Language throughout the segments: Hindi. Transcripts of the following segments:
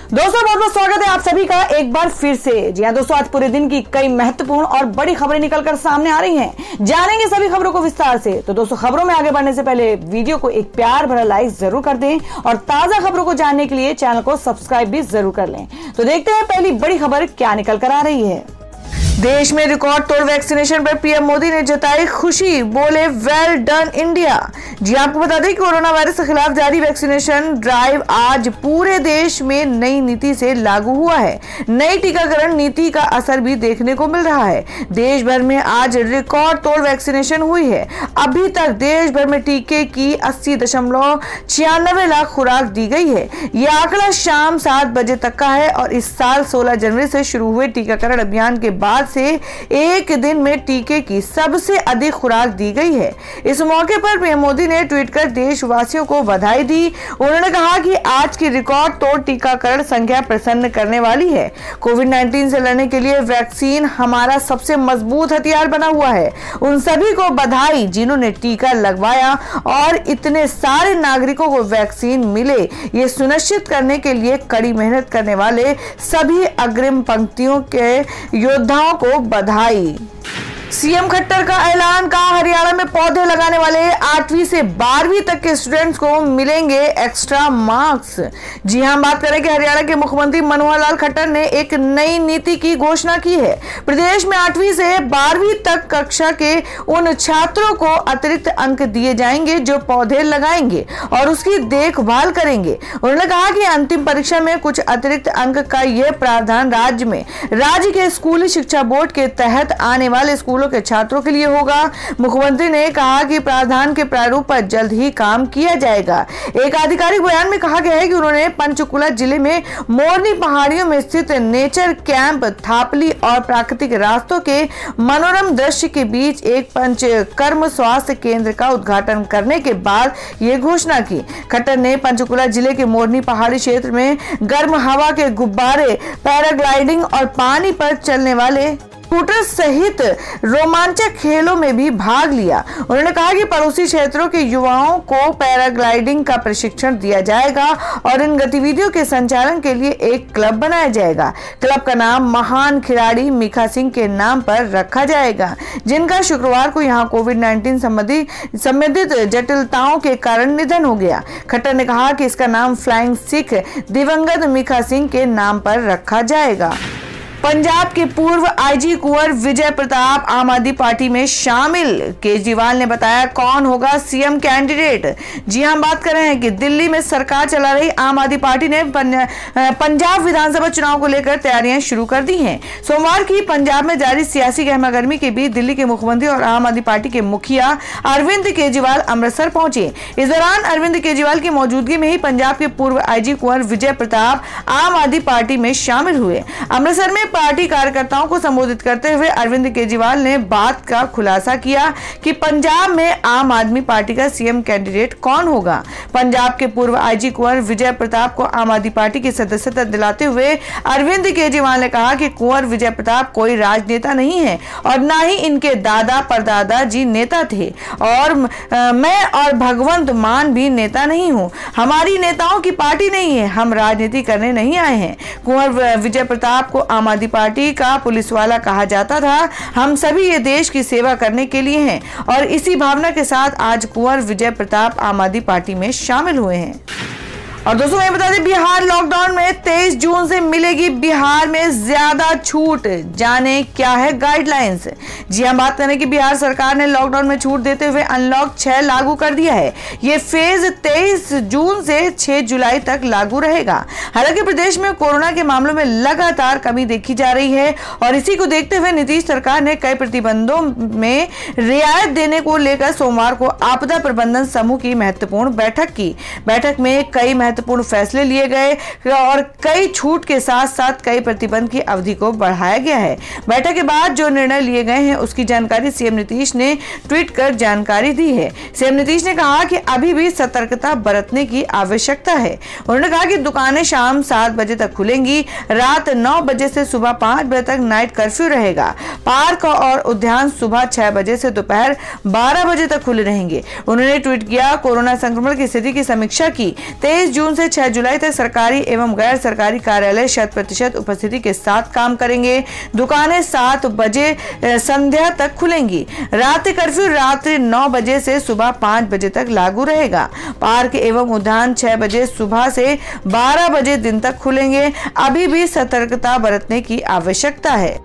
दोस्तों बहुत बहुत स्वागत है आप सभी का एक बार फिर से। जी हाँ दोस्तों, आज पूरे दिन की कई महत्वपूर्ण और बड़ी खबरें निकलकर सामने आ रही हैं। जानेंगे सभी खबरों को विस्तार से। तो दोस्तों खबरों में आगे बढ़ने से पहले वीडियो को एक प्यार भरा लाइक जरूर कर दें और ताजा खबरों को जानने के लिए चैनल को सब्सक्राइब भी जरूर कर लें। तो देखते हैं पहली बड़ी खबर क्या निकल कर आ रही है। देश में रिकॉर्ड तोड़ वैक्सीनेशन पर पीएम मोदी ने जताई खुशी, बोले वेल डन इंडिया। जी आपको बता दें कि कोरोना वायरस के खिलाफ जारी वैक्सीनेशन ड्राइव आज पूरे देश में नई नीति से लागू हुआ है। नई टीकाकरण नीति का असर भी देखने को मिल रहा है। देश भर में आज रिकॉर्ड तोड़ वैक्सीनेशन हुई है। अभी तक देश भर में टीके की 80.96 लाख खुराक दी गई है। यह आंकड़ा शाम 7 बजे तक का है और इस साल 16 जनवरी से शुरू हुए टीकाकरण अभियान के बाद से एक दिन में टीके की सबसे अधिक खुराक दी गई है। इस मौके पर पीएम मोदी ने ट्वीट कर देशवासियों को बधाई दी। उन्होंने कहा कि आज की रिकॉर्ड तोड़ टीकाकरण संख्या प्रसन्न करने वाली है। कोविड-19 से लड़ने के लिए वैक्सीन हमारा सबसे मजबूत हथियार बना हुआ है। उन सभी को बधाई जिन्होंने टीका लगवाया और इतने सारे नागरिकों को वैक्सीन मिले। ये सुनिश्चित करने के लिए कड़ी मेहनत करने वाले सभी अग्रिम पंक्तियों के योद्धाओं को बधाई। सीएम खट्टर का ऐलान, कहा हरियाणा में पौधे लगाने वाले 8वीं से 12वीं तक के स्टूडेंट्स को मिलेंगे एक्स्ट्रा मार्क्स। जी हां, बात करें कि हरियाणा के मुख्यमंत्री मनोहर लाल खट्टर ने एक नई नीति की घोषणा की है। प्रदेश में 8वीं से 12वीं तक कक्षा के उन छात्रों को अतिरिक्त अंक दिए जाएंगे जो पौधे लगाएंगे और उसकी देखभाल करेंगे। उन्होंने कहा कि अंतिम परीक्षा में कुछ अतिरिक्त अंक का यह प्रावधान राज्य के स्कूली शिक्षा बोर्ड के तहत आने वाले स्कूलों के छात्रों के लिए होगा। मुख्यमंत्री ने कहा कि प्रावधान के प्रारूप पर जल्द ही काम किया जाएगा। एक आधिकारिक बयान में कहा गया है कि उन्होंने पंचकुला जिले में मोरनी पहाड़ियों में स्थित नेचर कैंप थापली और प्राकृतिक रास्तों के मनोरम दृश्य के बीच एक पंचकर्म स्वास्थ्य केंद्र का उद्घाटन करने के बाद ये घोषणा की। खट्टर ने पंचकुला जिले के मोरनी पहाड़ी क्षेत्र में गर्म हवा के गुब्बारे, पैराग्लाइडिंग और पानी पर चलने वाले स्कूटर सहित रोमांचक खेलों में भी भाग लिया। उन्होंने कहा कि पड़ोसी क्षेत्रों के युवाओं को पैराग्लाइडिंग का प्रशिक्षण दिया जाएगा और इन गतिविधियों के संचालन के लिए एक क्लब बनाया जाएगा। क्लब का नाम महान खिलाड़ी मिखा सिंह के नाम पर रखा जाएगा, जिनका शुक्रवार को यहां कोविड-19 संबंधित जटिलताओं के कारण निधन हो गया। खट्टर ने कहा कि इसका नाम फ्लाइंग सिख दिवंगत मिखा सिंह के नाम पर रखा जाएगा। पंजाब के पूर्व आईजी कुंवर विजय प्रताप आम आदमी पार्टी में शामिल। केजरीवाल ने बताया कौन होगा सीएम कैंडिडेट। जी हां, बात कर रहे हैं कि दिल्ली में सरकार चला रही आम आदमी पार्टी ने पंजाब विधानसभा चुनाव को लेकर तैयारियां शुरू कर दी हैं। सोमवार की पंजाब में जारी सियासी गहमागर्मी के बीच दिल्ली के मुख्यमंत्री और आम आदमी पार्टी के मुखिया अरविंद केजरीवाल अमृतसर पहुंचे। इस दौरान अरविंद केजरीवाल की मौजूदगी में ही पंजाब के पूर्व आईजी कुंवर विजय प्रताप आम आदमी पार्टी में शामिल हुए। अमृतसर में पार्टी कार्यकर्ताओं को संबोधित करते हुए अरविंद केजरीवाल ने बात का खुलासा किया कि पंजाब में आम आदमी पार्टी का सीएम कैंडिडेट कौन होगा। पंजाब के पूर्व आईजी कुंवर विजय प्रताप को आम आदमी पार्टी की सदस्यता दिलाते हुए अरविंद केजरीवाल ने कहा कि कुंवर विजय प्रताप कोई राजनेता नहीं है और न ही इनके दादा परदादा जी नेता थे और मैं और भगवंत मान भी नेता नहीं हूँ। हमारी नेताओं की पार्टी नहीं है, हम राजनीति करने नहीं आए हैं। कुंवर विजय प्रताप को आम आदमी पार्टी का पुलिस वाला कहा जाता था। हम सभी ये देश की सेवा करने के लिए हैं और इसी भावना के साथ आज कुंवर विजय प्रताप आम आदमी पार्टी में शामिल हुए हैं। और दोस्तों मैं बता दें, बिहार लॉकडाउन में 23 जून से मिलेगी बिहार में ज्यादा छूट। जाने क्या है गाइडलाइंस। जी हम बात करें कि बिहार सरकार ने लॉकडाउन में छूट देते हुए अनलॉक 6 लागू कर दिया है। ये फेज 23 जून से 6 जुलाई तक लागू रहेगा। हालांकि प्रदेश में कोरोना के मामलों में लगातार कमी देखी जा रही है और इसी को देखते हुए नीतीश सरकार ने कई प्रतिबंधों में रियायत देने को लेकर सोमवार को आपदा प्रबंधन समूह की महत्वपूर्ण बैठक की। बैठक में कई महत्वपूर्ण फैसले लिए गए और कई छूट के साथ साथ कई प्रतिबंध की अवधि को बढ़ाया गया है। बैठक के बाद जो निर्णय लिए गए हैं उसकी जानकारी सीएम नीतीश ने ट्वीट कर जानकारी दी है। सीएम नीतीश ने कहा कि अभी भी सतर्कता बरतने की आवश्यकता है। उन्होंने कहा कि दुकानें शाम 7 बजे तक खुलेंगी, रात 9 बजे से सुबह 5 बजे तक नाइट कर्फ्यू रहेगा। पार्क और उद्यान सुबह 6 बजे से दोपहर 12 बजे तक खुले रहेंगे। उन्होंने ट्वीट किया, कोरोना संक्रमण की स्थिति की समीक्षा की। 23 जून से 6 जुलाई तक सरकारी एवं गैर सरकारी सरकारी कार्यालय 100% उपस्थिति के साथ काम करेंगे। दुकानें 7 बजे संध्या तक खुलेंगी। रात्रि कर्फ्यू रात्रि 9 बजे से सुबह 5 बजे तक लागू रहेगा। पार्क एवं उद्यान 6 बजे सुबह से 12 बजे दिन तक खुलेंगे। अभी भी सतर्कता बरतने की आवश्यकता है।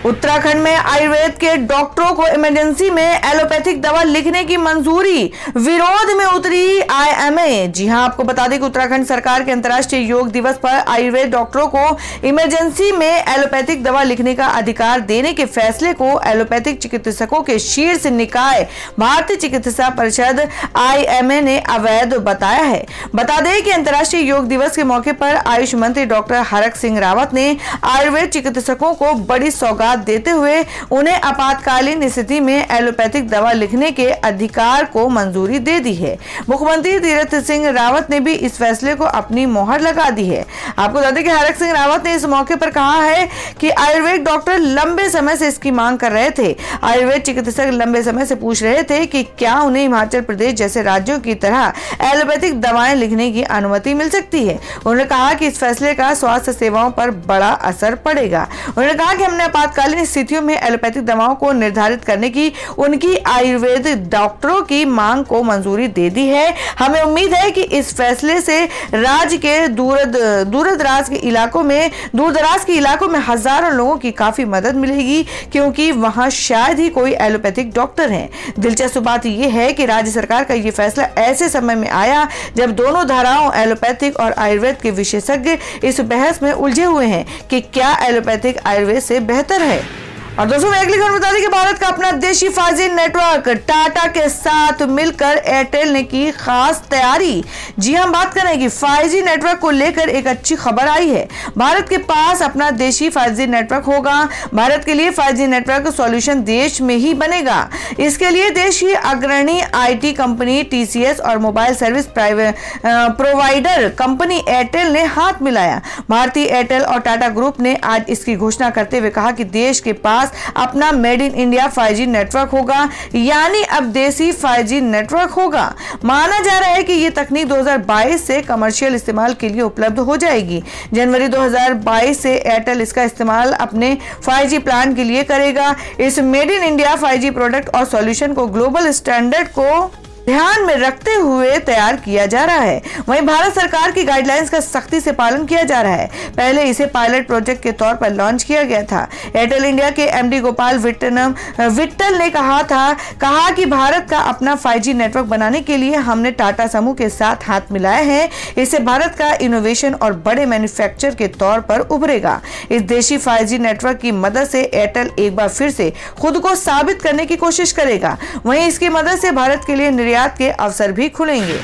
उत्तराखंड में आयुर्वेद के डॉक्टरों को इमरजेंसी में एलोपैथिक दवा लिखने की मंजूरी, विरोध में उतरी आईएमए। जी हां, आपको बता दें कि उत्तराखंड सरकार के अंतर्राष्ट्रीय योग दिवस पर आयुर्वेद डॉक्टरों को इमरजेंसी में एलोपैथिक दवा लिखने का अधिकार देने के फैसले को एलोपैथिक चिकित्सकों के शीर्ष निकाय भारतीय चिकित्सा परिषद आईएमए ने अवैध बताया है। बता दें कि अंतर्राष्ट्रीय योग दिवस के मौके पर आयुष मंत्री डॉक्टर हरक सिंह रावत ने आयुर्वेद चिकित्सकों को बड़ी सौगात देते हुए उन्हें आपातकालीन स्थिति में एलोपैथिक दवा लिखने के अधिकार को मंजूरी दे दी है। मुख्यमंत्री तीरथ सिंह रावत ने भी इस फैसले को अपनी मोहर लगा दी है। आपको बता दें कि हरक सिंह रावत ने इस मौके पर कहा है कि आयुर्वेद डॉक्टर लंबे समय से इसकी मांग कर रहे थे। आयुर्वेद चिकित्सक लंबे समय से पूछ रहे थे कि क्या उन्हें हिमाचल प्रदेश जैसे राज्यों की तरह एलोपैथिक दवाएं लिखने की अनुमति मिल सकती है। उन्होंने कहा कि इस फैसले का स्वास्थ्य सेवाओं पर बड़ा असर पड़ेगा। उन्होंने कहा कि हमने आपातकालीन स्थितियों में एलोपैथिक दवाओं को निर्धारित करने की उनकी आयुर्वेद डॉक्टरों की मांग को मंजूरी दे दी है। हमें उम्मीद है कि इस फैसले से राज्य के दूरदराज के इलाकों में हजारों लोगों की काफी मदद मिलेगी, क्योंकि वहां शायद ही कोई एलोपैथिक डॉक्टर हैं। दिलचस्प बात यह है कि राज्य सरकार का यह फैसला ऐसे समय में आया जब दोनों धाराओं एलोपैथिक और आयुर्वेद के विशेषज्ञ इस बहस में उलझे हुए हैं कि क्या एलोपैथिक आयुर्वेद से बेहतर है। और दोस्तों, मैं अगली खबर बता दें कि भारत का अपना देशी 5G नेटवर्क टाटा के साथ मिलकर एयरटेल ने की खास तैयारी। जी हम बात करें कि 5G नेटवर्क को लेकर एक अच्छी खबर आई है। भारत के पास अपना देशी 5G नेटवर्क होगा। भारत के लिए 5G नेटवर्क सॉल्यूशन देश में ही बनेगा। इसके लिए देश की अग्रणी IT कंपनी TCS और mobile service provider company Airtel ने हाथ मिलाया। भारतीय एयरटेल और टाटा ग्रुप ने आज इसकी घोषणा करते हुए कहा कि देश के पास अपना made in India 5G network होगा, यानी अब देसी 5G नेटवर्क होगा। माना जा रहा है कि यह तकनीक 2022 से कमर्शियल इस्तेमाल के लिए उपलब्ध हो जाएगी। जनवरी 2022 से एयरटेल इसका इस्तेमाल अपने 5G प्लान के लिए करेगा। इस made in India 5G product और सॉल्यूशन को ग्लोबल स्टैंडर्ड को ध्यान में रखते हुए तैयार किया जा रहा है। वहीं भारत सरकार की गाइडलाइंस का सख्ती से पालन किया जा रहा है। पहले इसे पायलट प्रोजेक्ट के तौर पर लॉन्च किया गया था। एयरटेल इंडिया के MD गोपाल विट्टल ने कहा कि भारत का अपना 5G नेटवर्क बनाने के लिए हमने टाटा समूह के साथ हाथ मिलाए हैं। इससे भारत का इनोवेशन और बड़े मैन्युफैक्चरर के तौर पर उभरेगा। इस देशी 5G नेटवर्क की मदद से एयरटेल एक बार फिर से खुद को साबित करने की कोशिश करेगा। वहीं इसकी मदद से भारत के लिए निर्यात के अवसर भी खुलेंगे।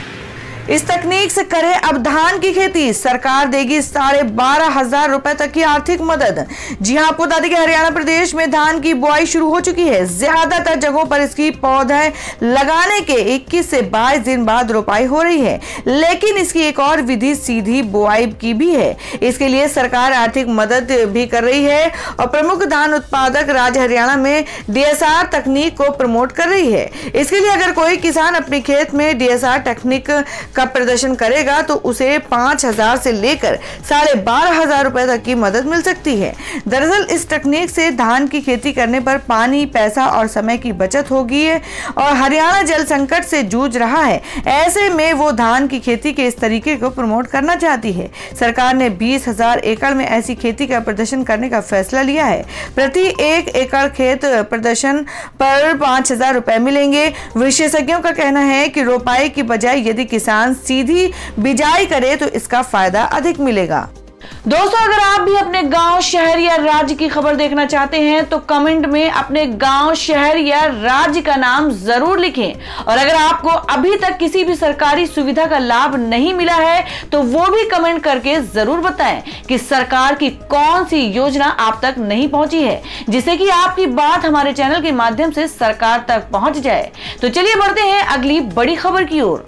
इस तकनीक से करें अब धान की खेती, सरकार देगी 12,500 रुपए तक की आर्थिक मदद। जी हां, आपको बता दें कि हरियाणा प्रदेश में धान की बुआई शुरू हो चुकी है। ज्यादातर जगहों पर इसकी पौधे लगाने के 21 से 22 दिन बाद रोपाई हो रही है, लेकिन इसकी एक और विधि सीधी बुआई की भी है। इसके लिए सरकार आर्थिक मदद भी कर रही है और प्रमुख धान उत्पादक राज्य हरियाणा में DSR तकनीक को प्रमोट कर रही है। इसके लिए अगर कोई किसान अपने खेत में DSR तकनीक का प्रदर्शन करेगा तो उसे 5,000 से लेकर 12,500 रुपए तक की मदद मिल सकती है। दरअसल इस तकनीक से धान की खेती करने पर पानी, पैसा और समय की बचत होगी और हरियाणा जल संकट से जूझ रहा है। ऐसे में वो धान की खेती के इस तरीके को प्रमोट करना चाहती है। सरकार ने 20,000 एकड़ में ऐसी खेती का प्रदर्शन करने का फैसला लिया है। प्रति 1 एकड़ खेत प्रदर्शन पर 5,000 रुपए मिलेंगे। विशेषज्ञों का कहना है कि रोपाई की बजाय यदि किसान सीधी बिजाई करे तो इसका फायदा अधिक मिलेगा। दोस्तों, अगर आप भी अपने गांव, शहर या राज्य की खबर देखना चाहते हैं तो कमेंट में अपने गांव, शहर या राज्य का नाम जरूर लिखें। और अगर आपको अभी तक किसी भी सरकारी सुविधा का लाभ नहीं मिला है तो वो भी कमेंट करके जरूर बताएं कि सरकार की कौन सी योजना आप तक नहीं पहुंची है, जिससे कि आपकी बात हमारे चैनल के माध्यम से सरकार तक पहुंच जाए। तो चलिए बढ़ते हैं अगली बड़ी खबर की ओर।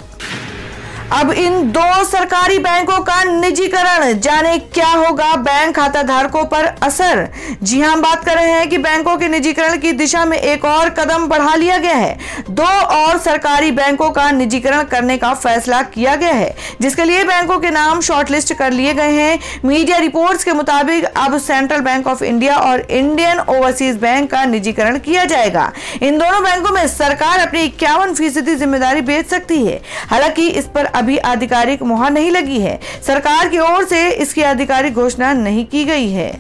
अब इन दो सरकारी बैंकों का निजीकरण, जाने क्या होगा बैंक खाता धारकों पर असर। जी हां, हम बात कर रहे हैं कि बैंकों के निजीकरण की दिशा में एक और कदम बढ़ा लिया गया है। दो और सरकारी बैंकों का निजीकरण करने का फैसला किया गया है, जिसके लिए बैंकों के नाम शॉर्टलिस्ट कर लिए गए हैं। मीडिया रिपोर्ट्स के मुताबिक अब सेंट्रल बैंक ऑफ इंडिया और इंडियन ओवरसीज बैंक का निजीकरण किया जाएगा। इन दोनों बैंकों में सरकार अपनी 51% जिम्मेदारी बेच सकती है। हालांकि इस पर अभी आधिकारिक मुहर नहीं लगी है। सरकार की ओर से इसकी आधिकारिक घोषणा नहीं की गई है।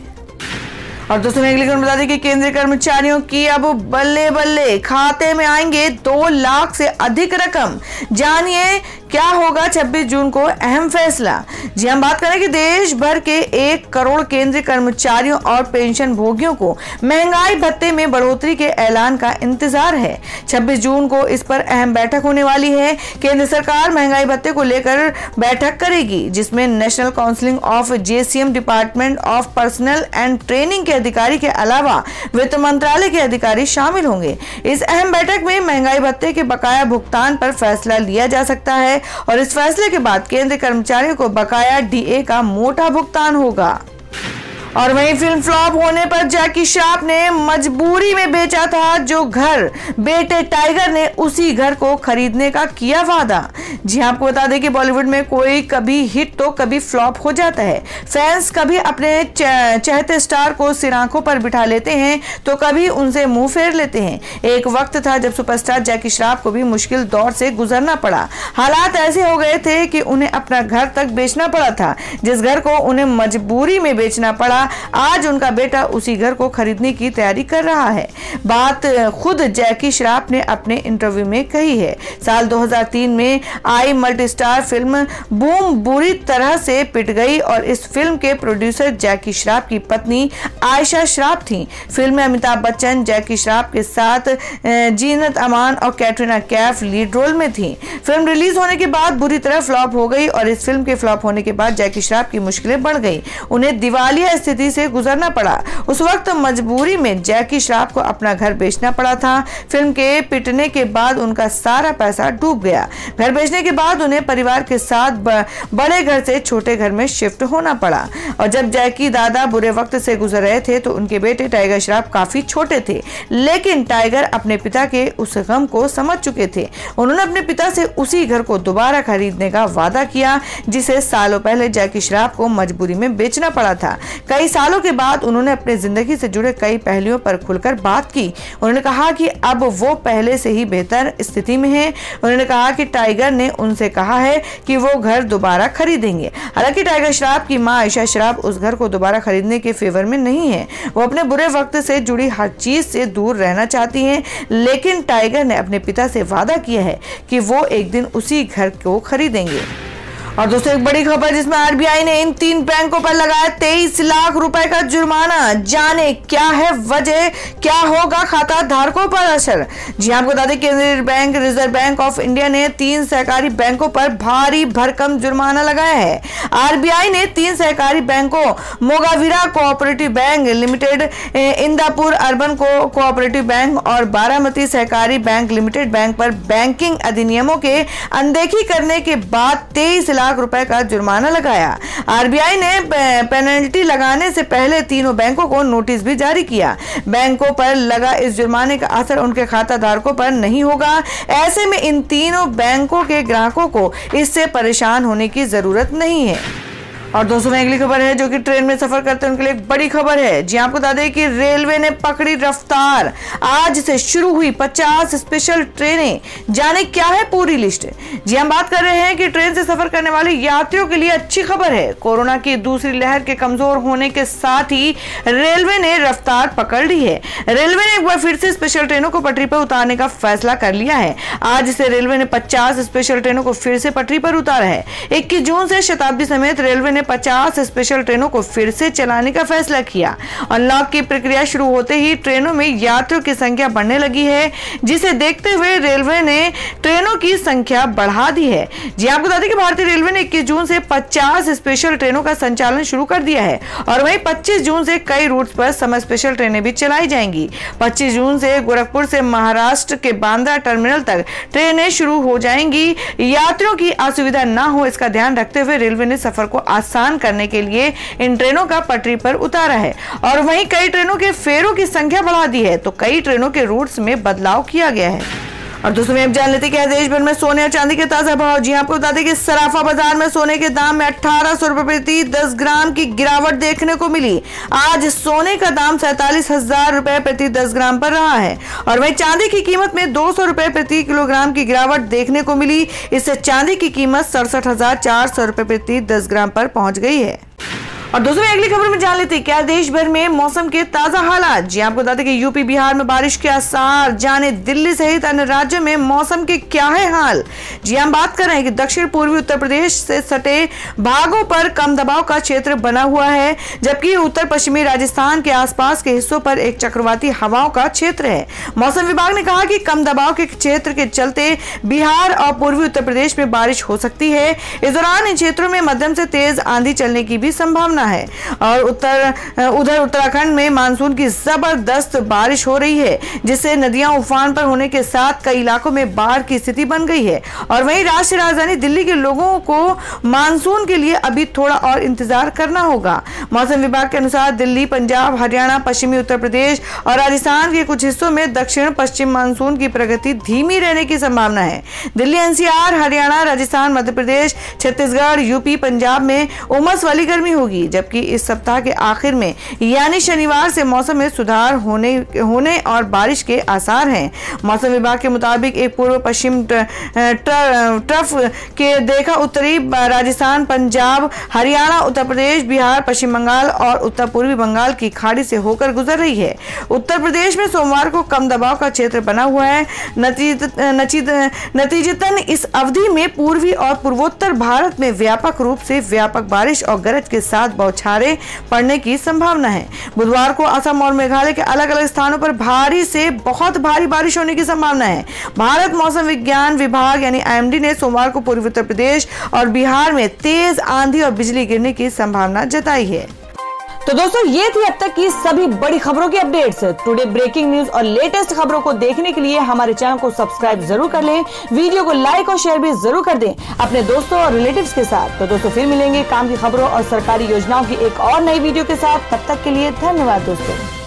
और दोस्तों अगली खबर बता दें कि केंद्रीय कर्मचारियों की अब बल्ले बल्ले खाते में आएंगे 2 लाख से अधिक रकम। जानिए क्या होगा 26 जून को अहम फैसला। जी हम बात करें कि देश भर के 1 करोड़ केंद्रीय कर्मचारियों और पेंशन भोगियों को महंगाई भत्ते में बढ़ोतरी के ऐलान का इंतजार है। 26 जून को इस पर अहम बैठक होने वाली है। केंद्र सरकार महंगाई भत्ते को लेकर बैठक करेगी, जिसमें national council of JCM, department of personal and training के अधिकारी के अलावा वित्त मंत्रालय के अधिकारी शामिल होंगे। इस अहम बैठक में महंगाई भत्ते के बकाया भुगतान पर फैसला लिया जा सकता है और इस फैसले के बाद केंद्रीय कर्मचारियों को बकाया DA का मोटा भुगतान होगा। और वहीं फिल्म फ्लॉप होने पर जैकी श्रॉफ ने मजबूरी में बेचा था जो घर, बेटे टाइगर ने उसी घर को खरीदने का किया वादा। जी आपको बता दें कि बॉलीवुड में कोई कभी हिट तो कभी फ्लॉप हो जाता है। फैंस कभी अपने चाहते स्टार को सिर आंखों पर बिठा लेते हैं तो कभी उनसे मुंह फेर लेते हैं। एक वक्त था जब सुपरस्टार जैकी श्रॉफ को भी मुश्किल दौर से गुजरना पड़ा। हालात ऐसे हो गए थे कि उन्हें अपना घर तक बेचना पड़ा था। जिस घर को उन्हें मजबूरी में बेचना पड़ा, आज उनका बेटा उसी घर को खरीदने की तैयारी कर रहा है। बात खुद जैकी श्रॉफ ने अपने इंटरव्यू में कही है। साल 2003 में आई मल्टी स्टार फिल्म बूम बुरी तरह से पिट गई और इस फिल्म के प्रोड्यूसर जैकी श्रॉफ की पत्नी आयशा श्रॉफ थी। फिल्म में अमिताभ बच्चन जैकी श्रॉफ के साथ जीनत अमान और कैटरीना कैफ लीड रोल में थी। फिल्म रिलीज होने के बाद बुरी तरह फ्लॉप हो गई और इस फिल्म के फ्लॉप होने के बाद जैकी श्रॉफ की मुश्किलें बढ़ गई। उन्हें दिवालिया स्थिति से गुजरना पड़ा। उस वक्त मजबूरी में जैकी श्रॉफ को अपना घर बेचना पड़ा था। फिल्म के पिटने के बाद उनका सारा पैसा डूब गया। घर बेचने के बाद उन्हें परिवार के साथ बड़े घर से छोटे घर में शिफ्ट होना पड़ा। और जब जैकी दादा बुरे वक्त से गुजर रहे थे तो उनके बेटे टाइगर श्रॉफ काफी छोटे थे, लेकिन टाइगर अपने पिता के उस गम को समझ चुके थे। उन्होंने अपने पिता से उसी घर को दोबारा खरीदने का वादा किया, जिसे सालों पहले जैकी श्रॉफ को मजबूरी में बेचना पड़ा था। कई सालों के बाद उन्होंने अपने जिंदगी से जुड़े कई पहलुओं पर खुलकर बात की। उन्होंने कहा कि अब वो पहले से ही बेहतर स्थिति में हैं। उन्होंने कहा कि टाइगर ने उनसे कहा है कि वो घर दोबारा खरीदेंगे। हालांकि टाइगर श्रॉफ की मां आयशा श्रॉफ उस घर को दोबारा खरीदने के फेवर में नहीं है। वो अपने बुरे वक्त से जुड़ी हर चीज से दूर रहना चाहती हैं, लेकिन टाइगर ने अपने पिता से वादा किया है कि वो एक दिन उसी घर को खरीदेंगे। और दोस्तों एक बड़ी खबर जिसमें आरबीआई ने इन 3 बैंकों पर लगाया 23 लाख रुपए का जुर्माना। जाने क्या है वजह, क्या होगा खाता धारकों पर असर। जी आपको बता दें केंद्रीय bank reserve bank of India ने 3 सहकारी बैंकों पर भारी भरकम जुर्माना लगाया है। आरबीआई ने 3 सहकारी बैंकों Mogaveera cooperative bank limited, Indapur urban cooperative bank और Baramati Sahakari bank limited bank पर बैंकिंग अधिनियमों के अनदेखी करने के बाद 23 लाख रुपए का जुर्माना लगाया। आरबीआई ने पेनल्टी लगाने से पहले तीनों बैंकों को नोटिस भी जारी किया। बैंकों पर लगा इस जुर्माने का असर उनके खाता धारकों पर नहीं होगा। ऐसे में इन तीनों बैंकों के ग्राहकों को इससे परेशान होने की जरूरत नहीं है। और दोस्तों अगली खबर है जो कि ट्रेन में सफर करते हैं उनके लिए एक बड़ी खबर है। जी आपको बता दें कि रेलवे ने पकड़ी रफ्तार। आज से शुरू हुई 50 स्पेशल ट्रेनें। जाने क्या है पूरी लिस्ट। जी हम बात कर रहे हैं कि ट्रेन से सफर करने वाले यात्रियों के लिए अच्छी खबर है। कोरोना की दूसरी लहर के कमजोर होने के साथ ही रेलवे ने रफ्तार पकड़ ली है। रेलवे ने एक बार फिर से स्पेशल ट्रेनों को पटरी पर उतारने का फैसला कर लिया है। आज से रेलवे ने 50 स्पेशल ट्रेनों को फिर से पटरी पर उतारा है। 21 जून से शताब्दी समेत रेलवे ने ने 50 स्पेशल ट्रेनों को फिर से चलाने का फैसला किया। अनलॉक की प्रक्रिया शुरू होते ही ट्रेनों में यात्रियों की संख्या बढ़ने लगी है, जिसे देखते हुए रेलवे ने ट्रेनों की संख्या बढ़ा दी है। जी आपको बता दें कि भारतीय रेलवे ने 21 जून से 50 स्पेशल ट्रेनों का संचालन शुरू कर दिया है और वहीं 25 जून से कई रूट्स पर समय स्पेशल ट्रेनें भी चलाई जाएंगी। 25 जून से गोरखपुर से महाराष्ट्र के बांद्रा टर्मिनल तक ट्रेनें शुरू हो जाएंगी। यात्रियों की असुविधा न हो, इसका ध्यान रखते हुए रेलवे ने सफर को आसान करने के लिए इन ट्रेनों का पटरी पर उतारा है और वहीं कई ट्रेनों के फेरों की संख्या बढ़ा दी है, तो कई ट्रेनों के रूट्स में बदलाव किया गया है। और दोस्तों अब जान लेते हैं देश भर में सोने और चांदी के ताजा भाव। जी आपको बता दें कि सराफा बाजार में सोने के दाम में 1800 रुपए प्रति 10 ग्राम की गिरावट देखने को मिली। आज सोने का दाम 47,000 रुपए प्रति 10 ग्राम पर रहा है और वहीं चांदी की कीमत में 200 रुपए प्रति किलोग्राम की गिरावट देखने को मिली। इससे चांदी की कीमत 67,400 रुपए प्रति 10 ग्राम पर पहुंच गई है। और दोस्तों अगली खबर में जान लेते हैं क्या देश भर में मौसम के ताजा हालात। जी आपको बता दें कि यूपी बिहार में बारिश के आसार, जाने दिल्ली सहित अन्य राज्यों में मौसम के क्या है हाल। जी हम बात कर रहे हैं कि दक्षिण पूर्वी उत्तर प्रदेश से सटे भागों पर कम दबाव का क्षेत्र बना हुआ है, जबकि उत्तर पश्चिमी राजस्थान के आसपास के हिस्सों पर एक चक्रवाती हवाओं का क्षेत्र है। मौसम विभाग ने कहा कि कम दबाव के क्षेत्र के चलते बिहार और पूर्वी उत्तर प्रदेश में बारिश हो सकती है। इस दौरान इन क्षेत्रों में मध्यम से तेज आंधी चलने की भी संभावना है और उधर उत्तराखंड में मानसून की जबरदस्त बारिश हो रही है, जिससे नदियां उफान पर होने के साथ कई इलाकों में बाढ़ की स्थिति बन गई है। और वहीं राष्ट्रीय राजधानी दिल्ली के लोगों को मानसून के लिए अभी थोड़ा और इंतजार करना होगा। मौसम विभाग के अनुसार दिल्ली, पंजाब, हरियाणा, पश्चिमी उत्तर प्रदेश और राजस्थान के कुछ हिस्सों में दक्षिण पश्चिम मानसून की प्रगति धीमी रहने की संभावना है। दिल्ली, एनसीआर, हरियाणा, राजस्थान, मध्य प्रदेश, छत्तीसगढ़, यूपी, पंजाब में उमस वाली गर्मी होगी, जबकि इस सप्ताह के आखिर में यानी शनिवार से मौसम में सुधार होने और बारिश के आसार हैं। मौसम विभाग के मुताबिक एक पूर्व पश्चिम ट्रफ के देखा उत्तरी राजस्थान, पंजाब, हरियाणा, उत्तर प्रदेश, बिहार, पश्चिम बंगाल और उत्तर पूर्वी बंगाल की खाड़ी से होकर गुजर रही है। उत्तर प्रदेश में सोमवार को कम दबाव का क्षेत्र बना हुआ है। नतीजतन इस अवधि में पूर्वी और पूर्वोत्तर भारत में व्यापक रूप से व्यापक बारिश और गरज के साथ बौछारें पड़ने की संभावना है। बुधवार को असम और मेघालय के अलग अलग स्थानों पर भारी से बहुत भारी बारिश होने की संभावना है। भारत मौसम विज्ञान विभाग यानी IMD ने सोमवार को पूर्वी उत्तर प्रदेश और बिहार में तेज आंधी और बिजली गिरने की संभावना जताई है। तो दोस्तों ये थी अब तक की सभी बड़ी खबरों की अपडेट्स। टुडे ब्रेकिंग न्यूज और लेटेस्ट खबरों को देखने के लिए हमारे चैनल को सब्सक्राइब जरूर कर लें, वीडियो को लाइक और शेयर भी जरूर कर दें अपने दोस्तों और रिलेटिव्स के साथ। तो दोस्तों फिर मिलेंगे काम की खबरों और सरकारी योजनाओं की एक और नई वीडियो के साथ। तब तक के लिए धन्यवाद दोस्तों।